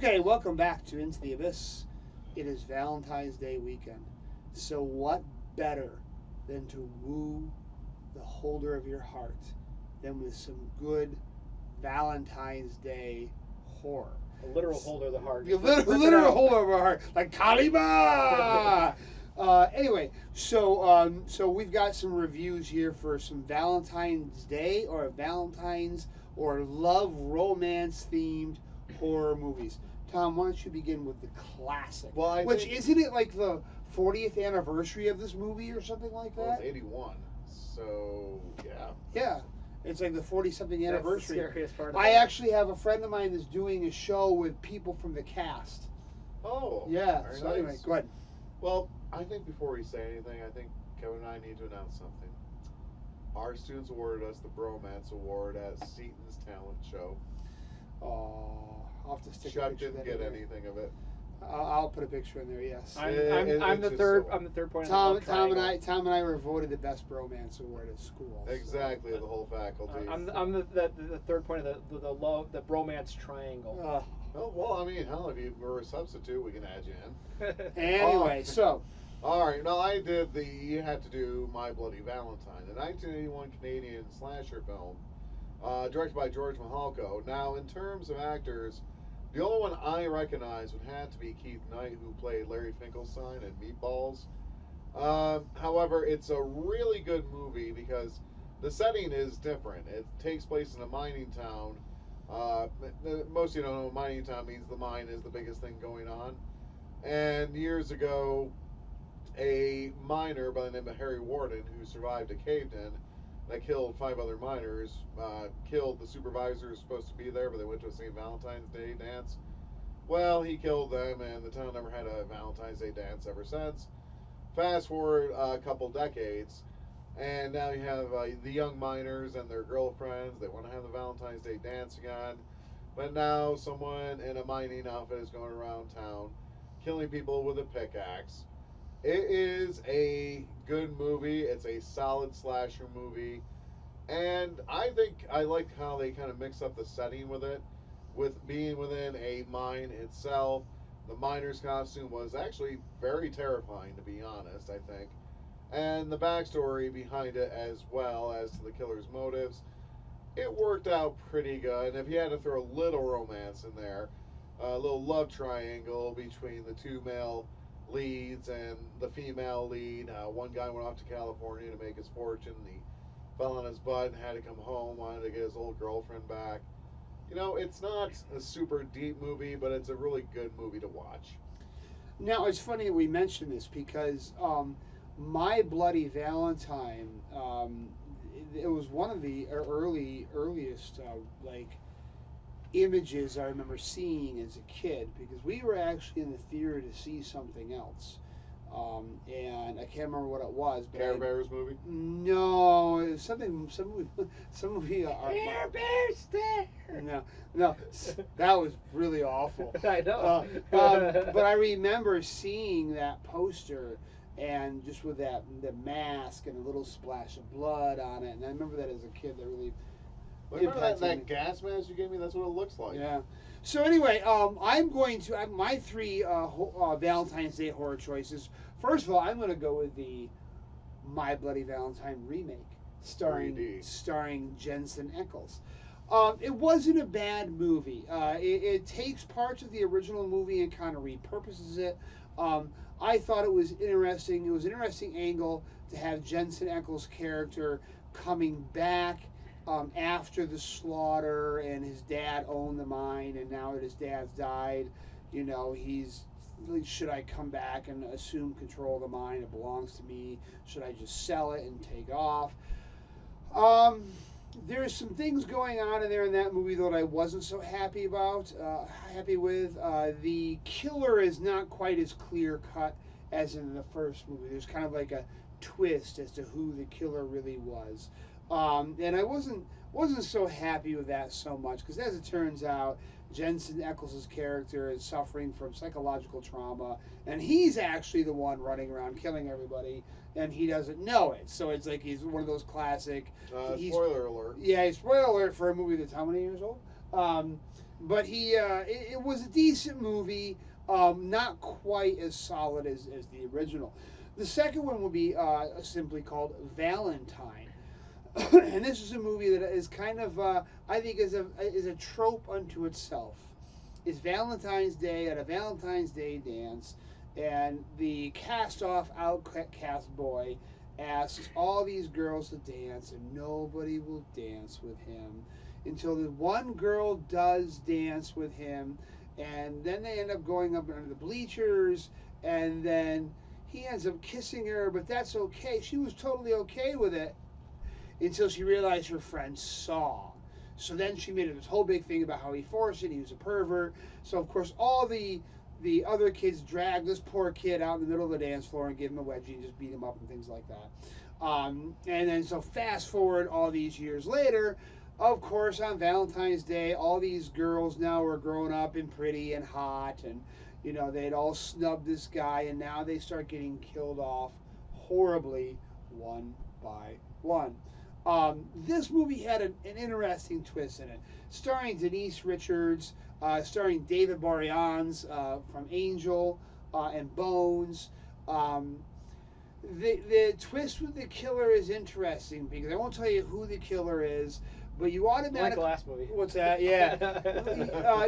Okay, welcome back to Into the Abyss. It is Valentine's Day weekend. So, what better than to woo the holder of your heart than with some good Valentine's Day horror? A literal holder of the heart. The Just rip it literal out. holder of our heart, like Kalima! Anyway, so we've got some reviews here for some Valentine's Day or Valentine's or love romance themed horror movies. Tom, why don't you begin with the classic? Well, Which isn't it like the 40th anniversary of this movie or something like Well, that? it's 81. So, yeah. Yeah, it's like the 40-something anniversary. That's the scariest part. I actually have a friend of mine that's doing a show with people from the cast. Oh. Yeah. Very So nice. anyway, go ahead. Well, I think before we say anything, I think Kevin and I need to announce something. Our students awarded us the Bromance Award at Seaton's Talent Show. Oh, I'll have to stick a Chuck picture of didn't that get in there. anything of it. I'll put a picture in there. Yes. I'm It's the just third. so- I'm the third point. Tom, of the Tom and triangle. I were voted the best bromance award at school. so- Exactly, the whole faculty. I'm the third point of the love the bromance triangle. Oh, well, I mean, hell, if you were a substitute, we can add you in. Anyway, so All right, now I did you had to do My Bloody Valentine, the 1981 Canadian slasher film, directed by George Mihalko. Now, in terms of actors, the only one I recognize would have to be Keith Knight, who played Larry Finkelstein in Meatballs. However, it's a really good movie because the setting is different. It takes place in a mining town. Most of you don't know mining town means the mine is the biggest thing going on. And years ago, a miner by the name of Harry Warden, who survived a cave-in that killed 5 other miners, killed the supervisor who was supposed to be there, but they went to a St. Valentine's Day dance. Well, he killed them, and the town never had a Valentine's Day dance ever since. Fast forward a couple decades, and now you have the young miners and their girlfriends. They want to have the Valentine's Day dance again. But now someone in a mining outfit is going around town killing people with a pickaxe. It is a good movie. It's a solid slasher movie. And I think I like how they kind of mix up the setting with it, with being within a mine itself. The miner's costume was actually very terrifying, to be honest, I think. And the backstory behind it, as well as to the killer's motives, it worked out pretty good. And if you had to throw a little romance in there, a little love triangle between the two male leads and the female lead. One guy went off to California to make his fortune. He fell on his butt and had to come home, wanted to get his old girlfriend back. You know, it's not a super deep movie, but it's a really good movie to watch. now it's funny that we mentioned this because My Bloody Valentine, it was one of the earliest like images I remember seeing as a kid because we were actually in the theater to see something else. And I can't remember what it was. But Care Bears movie? No, it was something. Some movie. Care Bears there. No, that was really awful. I know. But I remember seeing that poster and just with the mask and a little splash of blood on it, and I remember that as a kid. That really Remember that impacted me. gas mask you gave me? That's what it looks like. Yeah. So anyway, I'm going to my 3 Valentine's Day horror choices. First of all, I'm going to go with the My Bloody Valentine remake, 3D. starring Jensen Ackles. It wasn't a bad movie. It takes parts of the original movie and kind of repurposes it. I thought it was interesting. It was an interesting angle to have Jensen Ackles' character coming back after the slaughter, and his dad owned the mine, and now that his dad's died, he's like, should I come back and assume control of the mine? It belongs to me. Should I just sell it and take off? There's some things going on in there in that movie that I wasn't so happy with. The killer is not quite as clear cut as in the first movie. There's kind of like a twist as to who the killer really was. And I wasn't so happy with that so much because, as it turns out, Jensen Ackles' character is suffering from psychological trauma, and he's actually the one running around killing everybody, and he doesn't know it. So it's like he's one of those classic. Spoiler alert. Yeah, spoiler alert for a movie that's how many years old? but it was a decent movie. Not quite as solid as the original. The second one would be simply called Valentine. And this is a movie that is kind of I think is a trope unto itself. It's Valentine's Day at a Valentine's Day dance, and the cast-off outcast boy asks all these girls to dance, and nobody will dance with him until the one girl does dance with him, and then they end up going up under the bleachers, and then he ends up kissing her, but that's okay. She was totally okay with it until she realized her friend saw. So then she made this whole big thing about how he forced it, he was a pervert. So of course all the other kids drag this poor kid out in the middle of the dance floor and give him a wedgie and just beat him up and things like that. And then so fast forward all these years later, of course on Valentine's Day, all these girls now are grown up and pretty and hot, and you know they'd all snubbed this guy, and now they start getting killed off horribly one by one. This movie had an interesting twist in it, starring Denise Richards, starring David Boreanaz from Angel and Bones. The twist with the killer is interesting because I won't tell you who the killer is, but you automatically like the last movie. What's that? Yeah,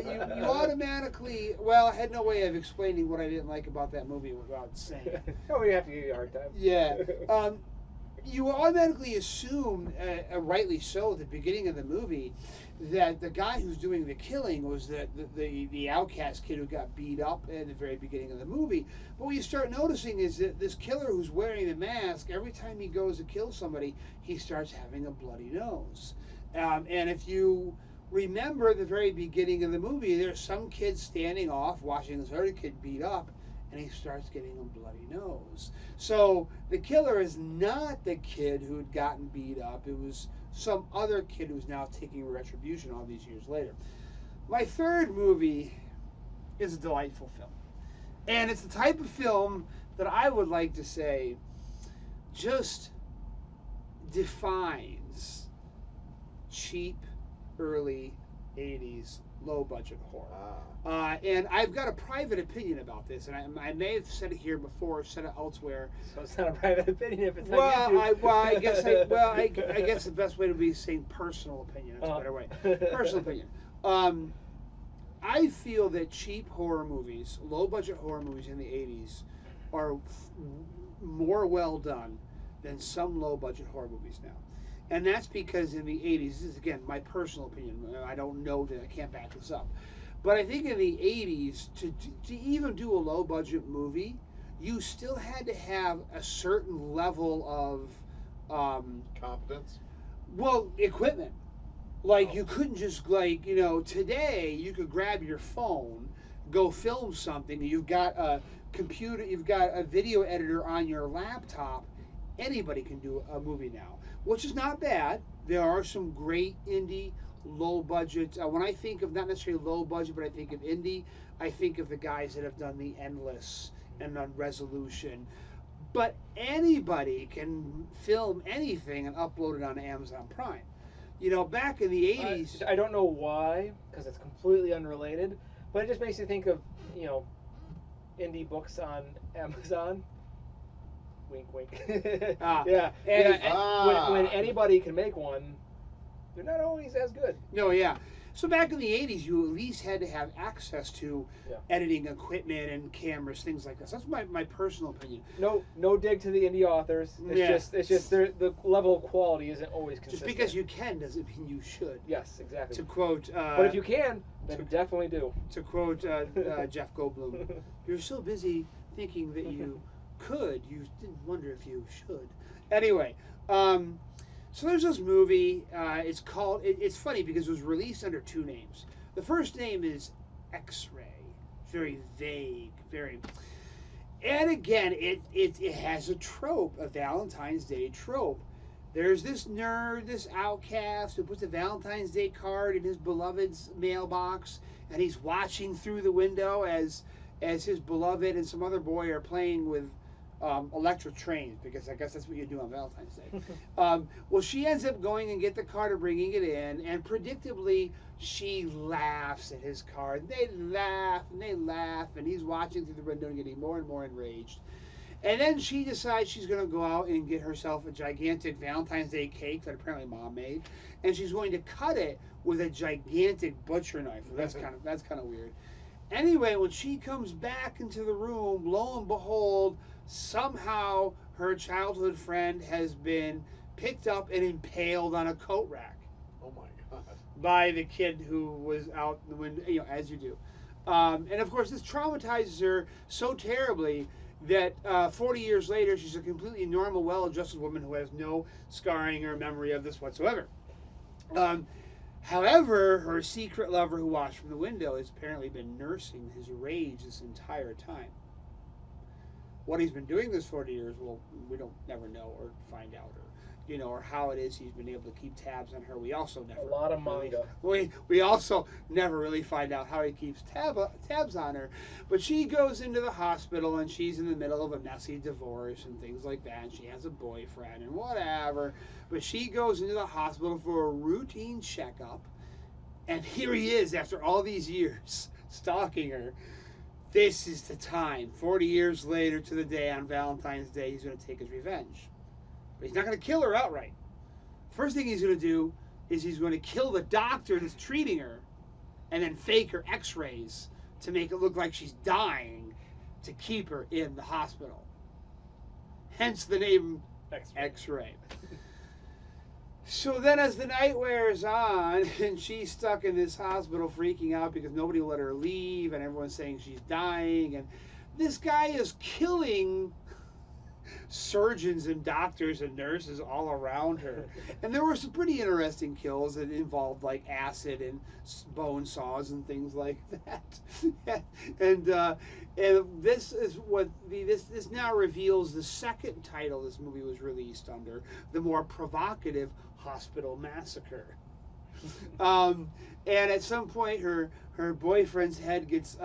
you automatically. Well, I had no way of explaining what I didn't like about that movie without saying it. Oh, we have to give you a hard time. Yeah. You automatically assume, rightly so, at the beginning of the movie, that the guy who's doing the killing was the outcast kid who got beat up at the very beginning of the movie. But what you start noticing is that this killer who's wearing the mask, every time he goes to kill somebody, he starts having a bloody nose. And if you remember the very beginning of the movie, there's some kid standing off watching this other kid beat up, and he starts getting a bloody nose. So the killer is not the kid who had gotten beat up. It was some other kid who's now taking retribution all these years later. My third movie is a delightful film. And it's the type of film that I would like to say just defines cheap, early 80s, low-budget horror. And I've got a private opinion about this, and I may have said it here before, said it elsewhere. So it's not a private opinion if it's well, not I guess I guess the best way to be saying personal opinion. That's a better way. Personal opinion. I feel that cheap horror movies, low-budget horror movies in the 80s, are more well done than some low-budget horror movies now. And that's because in the 80s, this is again my personal opinion. I don't know that I can't back this up. But I think in the 80s, to even do a low budget movie, you still had to have a certain level of competence. Well, equipment. Like you couldn't just today you could grab your phone, go film something. You've got a computer, you've got a video editor on your laptop. Anybody can do a movie now, which is not bad. There are some great indie low budget. When I think of not necessarily low budget, but I think of indie, I think of the guys that have done The Endless and done Resolution. But anybody can film anything and upload it on Amazon Prime. You know, back in the 80s. I don't know why, because it's completely unrelated, but it just makes you think of, indie books on Amazon. Wink, wink. Yeah. When anybody can make one, they're not always as good. No, yeah. So back in the 80s, you at least had to have access to editing equipment and cameras, things like that. So that's my personal opinion. No dig to the indie authors. It's just the level of quality isn't always consistent. Just because you can doesn't mean you should. Yes, exactly. To quote, but if you can, then definitely do. To quote Jeff Goldblum, "You're so busy thinking that you could, you didn't wonder if you should." Anyway. So there's this movie. It's called. It's funny because it was released under two names. The first name is Xray. Very vague. Very. And again, it has a trope, a Valentine's Day trope. There's this nerd, this outcast who puts a Valentine's Day card in his beloved's mailbox, and he's watching through the window as his beloved and some other boy are playing with electric trains, because I guess that's what you do on Valentine's Day. Well, she ends up going and get the car to bringing it in, and predictably, she laughs at his car. They laugh and they laugh, and he's watching through the window and getting more and more enraged. And then she decides she's going to go out and get herself a gigantic Valentine's Day cake that apparently Mom made, and she's going to cut it with a gigantic butcher knife. That's kind of weird. Anyway, when she comes back into the room, lo and behold, somehow her childhood friend has been picked up and impaled on a coat rack. Oh my God. By the kid who was out the window, as you do. And of course, this traumatizes her so terribly that 40 years later, she's a completely normal, well-adjusted woman who has no scarring or memory of this whatsoever. However, her secret lover who watched from the window has apparently been nursing his rage this entire time. What he's been doing this 40 years, well, we don't never know or find out, or how it is he's been able to keep tabs on her. We also never. A lot of manga. We also never really find out how he keeps tabs on her. But she goes into the hospital and she's in the middle of a messy divorce and things like that. And she has a boyfriend and whatever. But she goes into the hospital for a routine checkup. And here he is after all these years stalking her. This is the time. 40 years later to the day on Valentine's Day, he's going to take his revenge. But he's not going to kill her outright. First thing he's going to do is he's going to kill the doctor that's treating her and then fake her X-rays to make it look like she's dying to keep her in the hospital. Hence the name X-ray. So then as the night wears on and she's stuck in this hospital freaking out because nobody will let her leave and everyone's saying she's dying, and this guy is killing surgeons and doctors and nurses all around her. And there were some pretty interesting kills that involved like acid and bone saws and things like that. and this is what this now reveals the second title this movie was released under, the more provocative Hospital Massacre. And at some point her boyfriend's head gets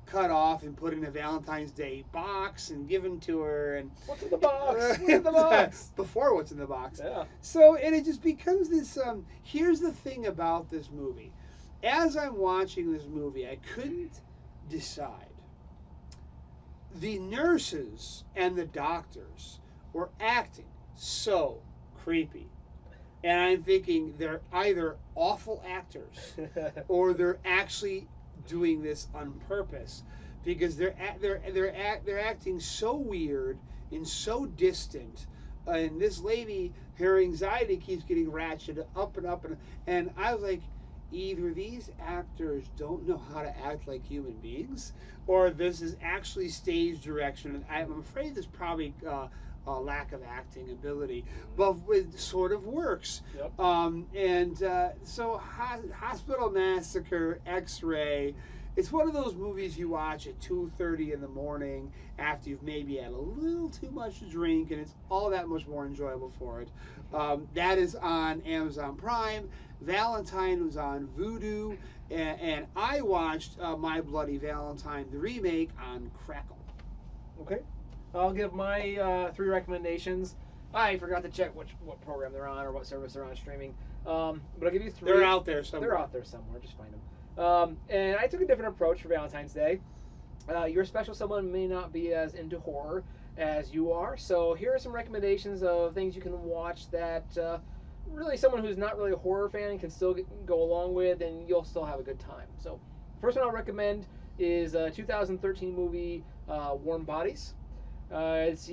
cut off and put in a Valentine's Day box and given to her. And what's in the box? What's in the box? Before what's in the box. Yeah. So, and it just becomes this, here's the thing about this movie. As I'm watching this movie, I couldn't decide. The nurses and the doctors were acting so creepy. And I'm thinking they're either awful actors or they're actually doing this on purpose, because they're acting so weird and so distant, and this lady, her anxiety keeps getting ratcheted up and up, and I was like, either these actors don't know how to act like human beings, or this is actually stage direction. And I'm afraid there's probably a lack of acting ability, but it sort of works. Yep. So Hospital Massacre, X-Ray, it's one of those movies you watch at 2:30 in the morning after you've maybe had a little too much to drink, and it's all that much more enjoyable for it. That is on Amazon Prime. Valentine was on Vudu, and I watched My Bloody Valentine, the remake, on Crackle. Okay. I'll give my 3 recommendations. I forgot to check what program they're on or what service they're on streaming. But I'll give you 3. They're out there somewhere. They're out there somewhere. Just find them. And I took a different approach for Valentine's Day. Your special someone may not be as into horror as you are. So here are some recommendations of things you can watch that really someone who's not really a horror fan can still go along with, and you'll still have a good time. So first one I'll recommend is a 2013 movie, Warm Bodies. It's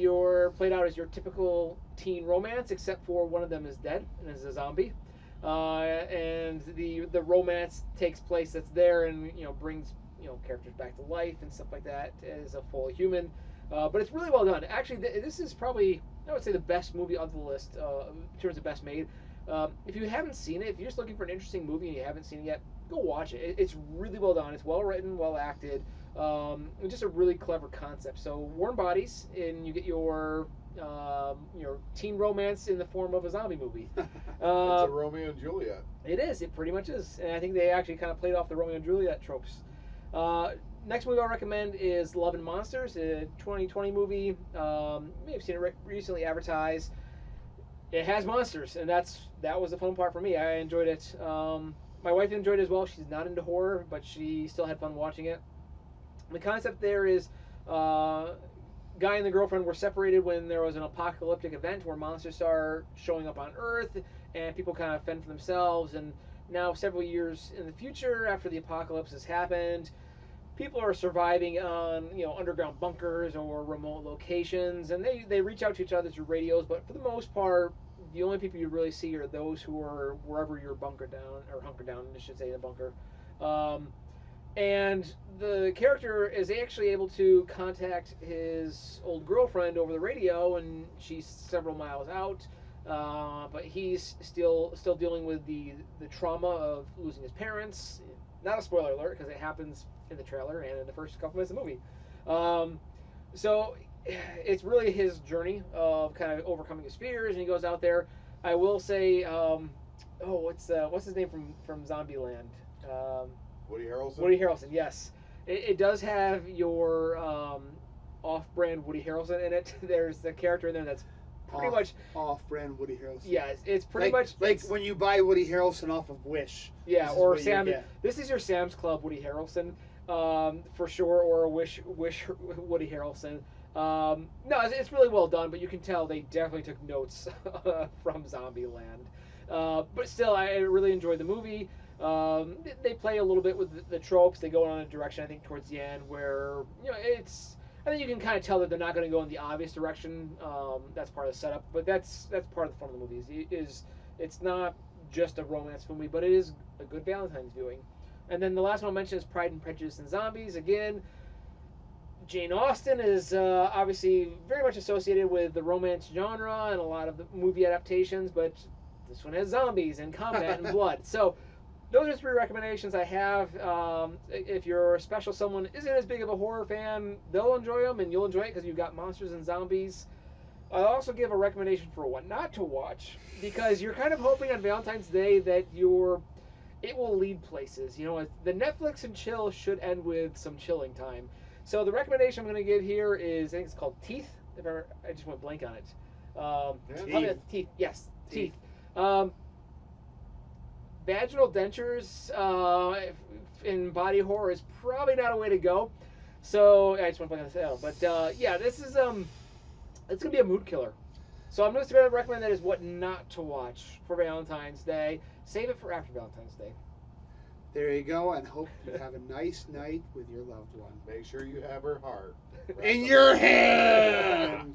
played out as your typical teen romance, except for one of them is dead and is a zombie. And the romance takes place that's there and brings characters back to life and stuff like that as a full human. But it's really well done. Actually, this is probably, I would say, the best movie on the list in terms of best made. If you haven't seen it, if you're just looking for an interesting movie and you haven't seen it yet, go watch it. It's really well done. It's well written, well acted. It's just a really clever concept. So Warm Bodies, and you get your teen romance in the form of a zombie movie. It's a Romeo and Juliet. It is. It pretty much is. And I think they actually kind of played off the Romeo and Juliet tropes. Next movie I'll recommend is Love and Monsters, a 2020 movie. You may have seen it recently advertised. It has monsters, and that was the fun part for me. I enjoyed it. My wife enjoyed it as well. She's not into horror, but she still had fun watching it. The concept there is guy and the girlfriend were separated when there was an apocalyptic event where monsters start showing up on Earth, and people kind of fend for themselves. And now, several years in the future, after the apocalypse has happened, people are surviving on underground bunkers or remote locations, and they reach out to each other through radios. But for the most part, the only people you really see are those who are wherever you're hunkered down, I should say, in a bunker. And the character is actually able to contact his old girlfriend over the radio, and she's several miles out. But he's still dealing with the trauma of losing his parents. Not a spoiler alert, because it happens in the trailer and in the first couple minutes of the movie. So it's really his journey of kind of overcoming his fears, and he goes out there. I will say, what's his name from Zombieland? Woody Harrelson? Woody Harrelson, yes. It does have your off-brand Woody Harrelson in it. There's a character in there that's pretty much off-brand Woody Harrelson. Yeah, it's pretty much like when you buy Woody Harrelson off of Wish. Yeah, or Sam. This is your Sam's Club Woody Harrelson, for sure, or a Wish Woody Harrelson. No, it's really well done, but you can tell they definitely took notes from Zombieland. But still, I really enjoyed the movie. They play a little bit with the tropes. They go on a direction, I think, towards the end where I think you can kind of tell that they're not going to go in the obvious direction. That's part of the setup, but that's part of the fun of the movie. It's not just a romance movie, but it is a good Valentine's viewing. And then the last one I'll mention is Pride and Prejudice and Zombies. Again, Jane Austen is obviously very much associated with the romance genre and a lot of the movie adaptations, but this one has zombies and combat and blood. So those are 3 recommendations I have. If your special someone isn't as big of a horror fan, they'll enjoy them, and you'll enjoy it because you've got monsters and zombies. I'll also give a recommendation for what not to watch, because you're kind of hoping on Valentine's Day that it will lead places. The Netflix and chill should end with some chilling time. So the recommendation I'm going to give here is, I think it's called Teeth. I just went blank on it. Teeth. Yes, Teeth. Vaginal dentures in body horror is probably not a way to go. So I just want to point that out. But this is it's gonna be a mood killer. So I'm just gonna recommend that as what not to watch for Valentine's Day. Save it for after Valentine's Day. There you go, and hope you have a nice night with your loved one. Make sure you have her heart in your hand.